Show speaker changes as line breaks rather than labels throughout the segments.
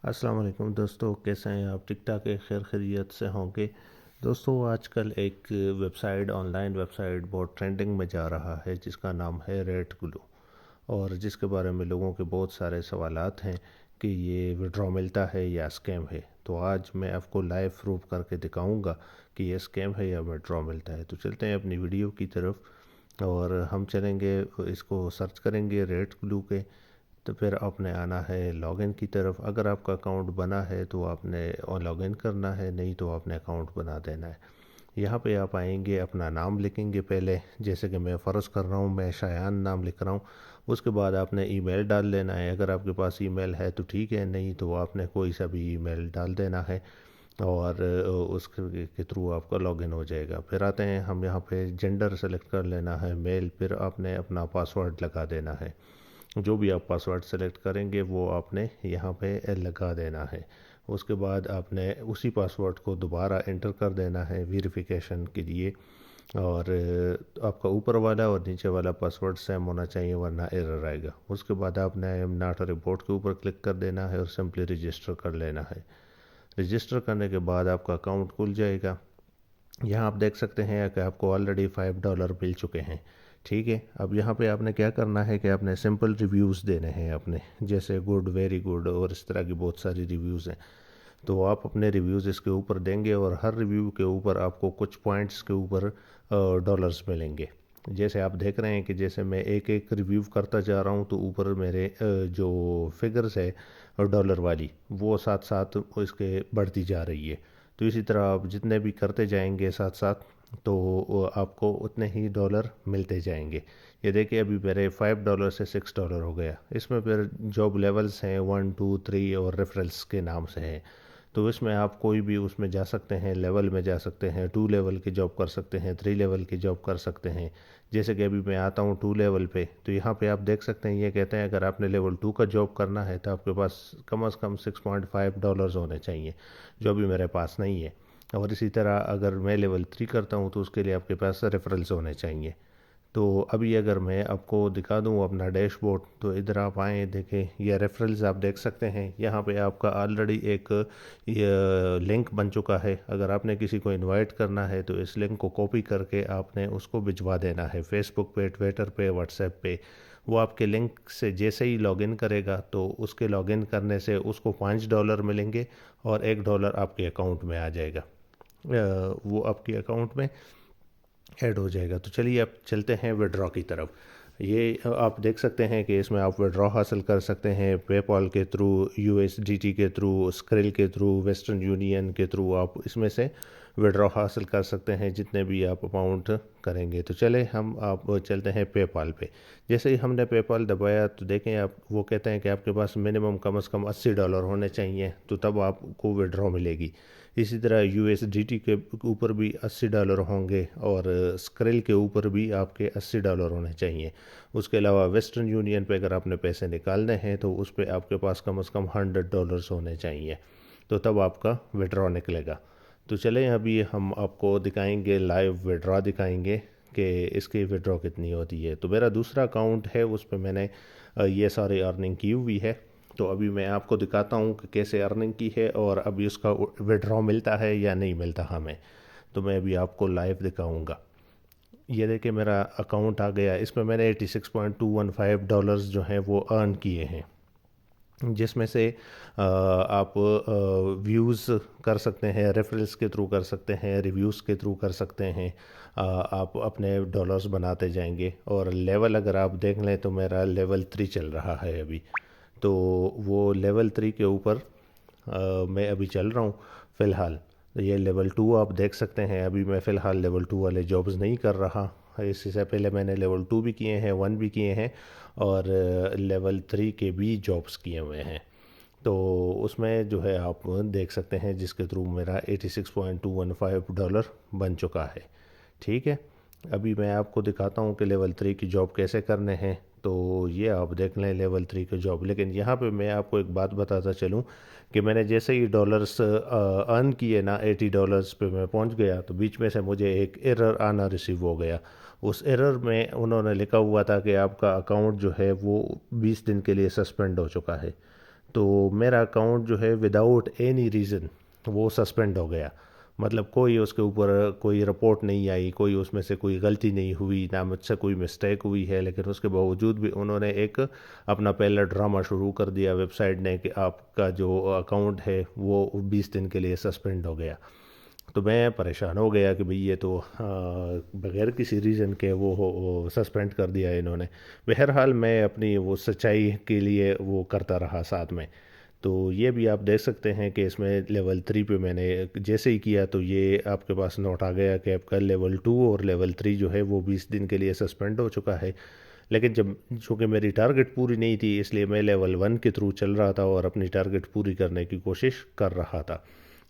अस्सलाम वालेकुम दोस्तों, कैसे हैं आप? ठीक ठाक है, खैर खैरियत से होंगे। दोस्तों, आजकल एक वेबसाइट, ऑनलाइन वेबसाइट बहुत ट्रेंडिंग में जा रहा है जिसका नाम है रेड ग्लू। और जिसके बारे में लोगों के बहुत सारे सवालात हैं कि ये विड्रॉ मिलता है या स्कैम है। तो आज मैं आपको लाइव प्रूफ करके दिखाऊंगा कि ये स्कैम है या विड्रॉ मिलता है। तो चलते हैं अपनी वीडियो की तरफ और हम चलेंगे, इसको सर्च करेंगे रेड ग्लू के। तो फिर आपने आना है लॉगिन की तरफ। अगर आपका अकाउंट बना है तो आपने लॉगिन करना है, नहीं तो आपने अकाउंट बना देना है। यहाँ पे आप आएंगे, अपना नाम लिखेंगे पहले, जैसे कि मैं फ़र्ज़ कर रहा हूँ मैं शायान नाम लिख रहा हूँ। उसके बाद आपने ईमेल डाल लेना है। अगर आपके पास ईमेल है तो ठीक है, नहीं तो आपने कोई सा भी ईमेल डाल देना है और उसके के थ्रू आपका लॉगिन हो जाएगा। फिर आते हैं हम यहाँ पे, जेंडर सेलेक्ट कर लेना है मेल। फिर आपने अपना पासवर्ड लगा देना है। जो भी आप पासवर्ड सेलेक्ट करेंगे वो आपने यहाँ पे लगा देना है। उसके बाद आपने उसी पासवर्ड को दोबारा एंटर कर देना है वेरिफिकेशन के लिए। और आपका ऊपर वाला और नीचे वाला पासवर्ड सेम होना चाहिए, वरना एरर आएगा। उसके बाद आपने I am not a report के ऊपर क्लिक कर देना है और सिंपली रजिस्टर कर लेना है। रजिस्टर करने के बाद आपका अकाउंट खुल जाएगा। यहाँ आप देख सकते हैं कि आपको ऑलरेडी $5 मिल चुके हैं। ठीक है, अब यहाँ पे आपने क्या करना है कि आपने सिंपल रिव्यूज़ देने हैं अपने, जैसे गुड, वेरी गुड और इस तरह की बहुत सारी रिव्यूज़ हैं। तो आप अपने रिव्यूज़ इसके ऊपर देंगे और हर रिव्यू के ऊपर आपको कुछ पॉइंट्स के ऊपर डॉलर्स मिलेंगे। जैसे आप देख रहे हैं कि जैसे मैं एक एक रिव्यू करता जा रहा हूँ तो ऊपर मेरे जो फिगर्स है डॉलर वाली, वो साथ साथ इसके बढ़ती जा रही है। तो इसी तरह आप जितने भी करते जाएंगे साथ साथ, तो आपको उतने ही डॉलर मिलते जाएंगे। ये देखिए, अभी मेरे $5 से $6 हो गया। इसमें फिर जॉब लेवल्स हैं 1 2 3 और रेफरल्स के नाम से हैं। तो इसमें आप कोई भी उसमें जा सकते हैं, लेवल में जा सकते हैं, 2 लेवल की जॉब कर सकते हैं, 3 लेवल की जॉब कर सकते हैं। जैसे कि अभी मैं आता हूँ 2 लेवल पे, तो यहाँ पे आप देख सकते हैं ये कहते हैं अगर आपने लेवल 2 का जॉब करना है तो आपके पास कम से कम $6.5 होने चाहिए, जो अभी मेरे पास नहीं है। और इसी तरह अगर मैं लेवल 3 करता हूँ तो उसके लिए आपके पास रेफरल्स होने चाहिए। तो अभी अगर मैं आपको दिखा दूं अपना डैशबोर्ड, तो इधर आप आएँ, देखें ये रेफरल्स आप देख सकते हैं। यहाँ पे आपका ऑलरेडी एक ये लिंक बन चुका है। अगर आपने किसी को इनवाइट करना है तो इस लिंक को कॉपी करके आपने उसको भिजवा देना है फेसबुक पे, ट्विटर पे, व्हाट्सएप पे। वो आपके लिंक से जैसे ही लॉगिन करेगा तो उसके लॉगिन करने से उसको $5 मिलेंगे और $1 आपके अकाउंट में आ जाएगा। वो आपके अकाउंट में ऐड हो जाएगा। तो चलिए अब चलते हैं विड्रॉ की तरफ। ये आप देख सकते हैं कि इसमें आप विड्रॉ हासिल कर सकते हैं पेपॉल के थ्रू, यूएसडीटी के थ्रू, स्क्रिल के थ्रू, वेस्टर्न यूनियन के थ्रू। आप इसमें से विड्रॉ हासिल कर सकते हैं जितने भी आप अमाउंट करेंगे। तो चले हम आप चलते हैं पेपाल पे। जैसे ही हमने पेपाल दबाया तो देखें आप, वो कहते हैं कि आपके पास मिनिमम कम से कम $80 होने चाहिए, तो तब आपको विड्रॉ मिलेगी। इसी तरह यूएसडीटी के ऊपर भी $80 होंगे और स्क्रिल के ऊपर भी आपके $80 होने चाहिए। उसके अलावा वेस्टर्न यूनियन पे अगर आपने पैसे निकालने हैं तो उस पर आपके पास कम से कम $100 होने चाहिए, तो तब आपका विड्रॉ निकलेगा। तो चलें अभी हम आपको दिखाएंगे, लाइव विड्रॉ दिखाएंगे कि इसकी विड्रॉ कितनी होती है। तो मेरा दूसरा अकाउंट है, उस पर मैंने ये सारी अर्निंग की हुई है। तो अभी मैं आपको दिखाता हूँ कि कैसे अर्निंग की है और अभी उसका विड्रॉ मिलता है या नहीं मिलता हमें। तो मैं अभी आपको लाइव दिखाऊंगा। ये देखिए मेरा अकाउंट आ गया। इसमें मैंने $86.215 जो हैं वो अर्न किए हैं, जिसमें से आप व्यूज़ कर सकते हैं, रेफरल्स के थ्रू कर सकते हैं, रिव्यूज़ के थ्रू कर सकते हैं। आप अपने डॉलर्स बनाते जाएंगे। और लेवल अगर आप देख लें तो मेरा लेवल 3 चल रहा है अभी। तो वो लेवल 3 के ऊपर मैं अभी चल रहा हूँ फ़िलहाल। ये लेवल 2 आप देख सकते हैं। अभी मैं फ़िलहाल लेवल 2 वाले जॉब्स नहीं कर रहा। इससे पहले मैंने लेवल 2 भी किए हैं, 1 भी किए हैं और लेवल 3 के भी जॉब्स किए हुए हैं। तो उसमें जो है आप देख सकते हैं जिसके थ्रू मेरा $86.215 बन चुका है। ठीक है, अभी मैं आपको दिखाता हूँ कि लेवल 3 की जॉब कैसे करने हैं। तो ये आप देख लें लेवल 3 की जॉब। लेकिन यहाँ पे मैं आपको एक बात बताता चलूँ कि मैंने जैसे ही डॉलर्स अर्न किए ना, $80 पे मैं पहुँच गया, तो बीच में से मुझे एक एरर आना रिसीव हो गया। उस एरर में उन्होंने लिखा हुआ था कि आपका अकाउंट जो है वो 20 दिन के लिए सस्पेंड हो चुका है। तो मेरा अकाउंट जो है विदाउट एनी रीज़न वो सस्पेंड हो गया। मतलब कोई उसके ऊपर कोई रिपोर्ट नहीं आई, कोई उसमें से कोई गलती नहीं हुई, ना मुझसे कोई मिस्टेक हुई है, लेकिन उसके बावजूद भी उन्होंने एक अपना पहला ड्रामा शुरू कर दिया वेबसाइट ने कि आपका जो अकाउंट है वो 20 दिन के लिए सस्पेंड हो गया। तो मैं परेशान हो गया कि भाई ये तो बगैर किसी रीज़न के वो सस्पेंड कर दिया इन्होंने। बहरहाल मैं अपनी वो सच्चाई के लिए वो करता रहा साथ में। तो ये भी आप देख सकते हैं कि इसमें लेवल 3 पे मैंने जैसे ही किया तो ये आपके पास नोट आ गया कि आपका लेवल 2 और लेवल 3 जो है वो 20 दिन के लिए सस्पेंड हो चुका है। लेकिन जब चूँकि मेरी टारगेट पूरी नहीं थी, इसलिए मैं लेवल 1 के थ्रू चल रहा था और अपनी टारगेट पूरी करने की कोशिश कर रहा था,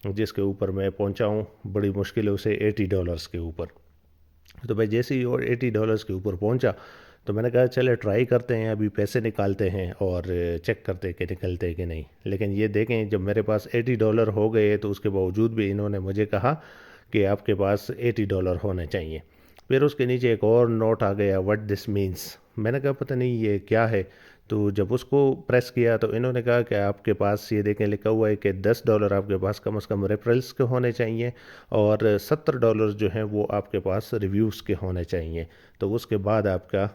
जिसके ऊपर मैं पहुंचा हूँ बड़ी मुश्किलों से $80 के ऊपर। तो मैं जैसे ही और $80 के ऊपर पहुंचा तो मैंने कहा चले ट्राई करते हैं, अभी पैसे निकालते हैं और चेक करते हैं कि निकलते हैं कि नहीं। लेकिन ये देखें, जब मेरे पास $80 हो गए तो उसके बावजूद भी इन्होंने मुझे कहा कि आपके पास $80 होने चाहिए। फिर उसके नीचे एक और नोट आ गया, व्हाट दिस मीन्स। मैंने कहा पता नहीं ये क्या है। तो जब उसको प्रेस किया तो इन्होंने कहा कि आपके पास ये देखें लिखा हुआ है कि $10 आपके पास कम से कम रेफरल्स के होने चाहिए और $70 जो हैं वो आपके पास रिव्यूज़ के होने चाहिए। तो उसके बाद आपका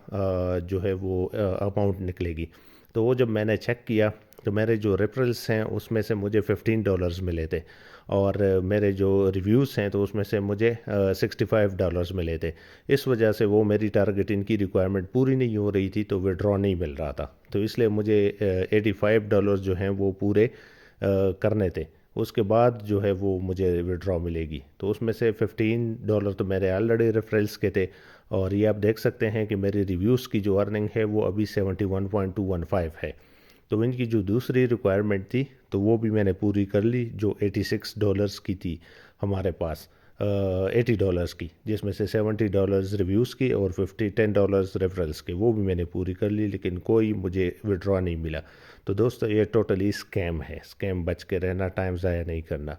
जो है वो अमाउंट निकलेगी। तो वो जब मैंने चेक किया तो मेरे जो रेफरल्स हैं उसमें से मुझे $15 मिले थे और मेरे जो रिव्यूज़ हैं तो उसमें से मुझे $65 मिले थे। इस वजह से वो मेरी टारगेट इनकी रिक्वायरमेंट पूरी नहीं हो रही थी, तो विड्रॉ नहीं मिल रहा था। तो इसलिए मुझे $85 जो हैं वो पूरे करने थे। उसके बाद जो है वो मुझे विड्रॉ मिलेगी। तो उसमें से $15 तो मेरे ऑलरेडी रेफरल्स के थे और ये आप देख सकते हैं कि मेरी रिव्यूज़ की जो अर्निंग है वो अभी 71.215 है। तो इनकी जो दूसरी रिक्वायरमेंट थी तो वो भी मैंने पूरी कर ली, जो $86 की थी हमारे पास, $80 की, जिसमें से $70 रिव्यूज़ की और $10 रेफरल्स के, वो भी मैंने पूरी कर ली, लेकिन कोई मुझे विड्रॉ नहीं मिला। तो दोस्तों ये टोटली स्कैम है। स्कैम बच के रहना, टाइम ज़ाया नहीं करना।